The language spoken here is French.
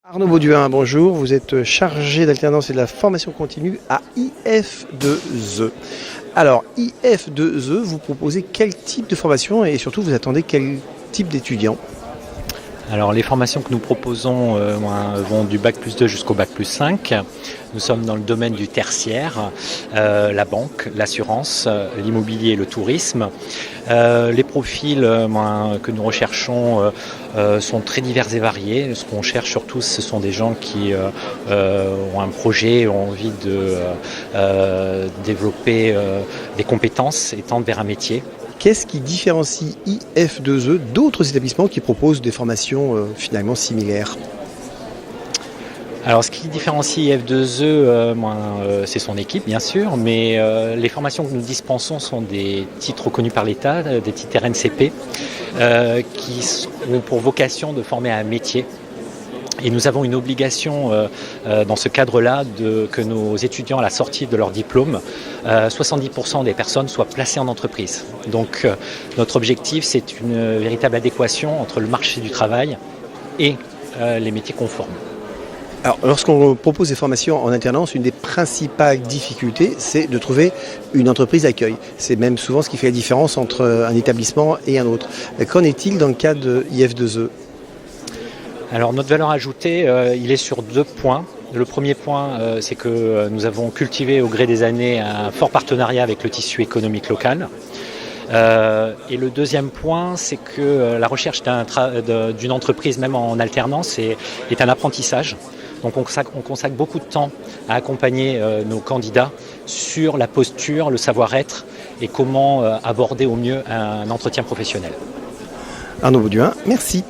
Arnaud Bauduin, bonjour. Vous êtes chargé d'alternance et de la formation continue à IF2E. Alors, IF2E, vous proposez quel type de formation et surtout vous attendez quel type d'étudiants? Alors les formations que nous proposons vont du Bac plus 2 jusqu'au Bac plus 5. Nous sommes dans le domaine du tertiaire, la banque, l'assurance, l'immobilier et le tourisme. Les profils que nous recherchons sont très divers et variés. Ce qu'on cherche surtout, ce sont des gens qui ont un projet, ont envie de développer des compétences et tendent vers un métier. Qu'est-ce qui différencie IF2E d'autres établissements qui proposent des formations finalement similaires? Alors ce qui différencie IF2E, c'est son équipe bien sûr, mais les formations que nous dispensons sont des titres reconnus par l'État, des titres RNCP, qui ont pour vocation de former à un métier. Et nous avons une obligation dans ce cadre-là que nos étudiants à la sortie de leur diplôme, 70% des personnes soient placées en entreprise. Donc notre objectif, c'est une véritable adéquation entre le marché du travail et les métiers conformes. Alors, lorsqu'on propose des formations en alternance, une des principales difficultés, c'est de trouver une entreprise d'accueil. C'est même souvent ce qui fait la différence entre un établissement et un autre. Qu'en est-il dans le cas de IF2E? Alors notre valeur ajoutée, il est sur 2 points. Le premier point, c'est que nous avons cultivé au gré des années un fort partenariat avec le tissu économique local. Et le deuxième point, c'est que la recherche d'une entreprise, même en alternance, est un apprentissage. Donc on consacre beaucoup de temps à accompagner nos candidats sur la posture, le savoir-être et comment aborder au mieux un entretien professionnel. Arnaud Bauduin, merci.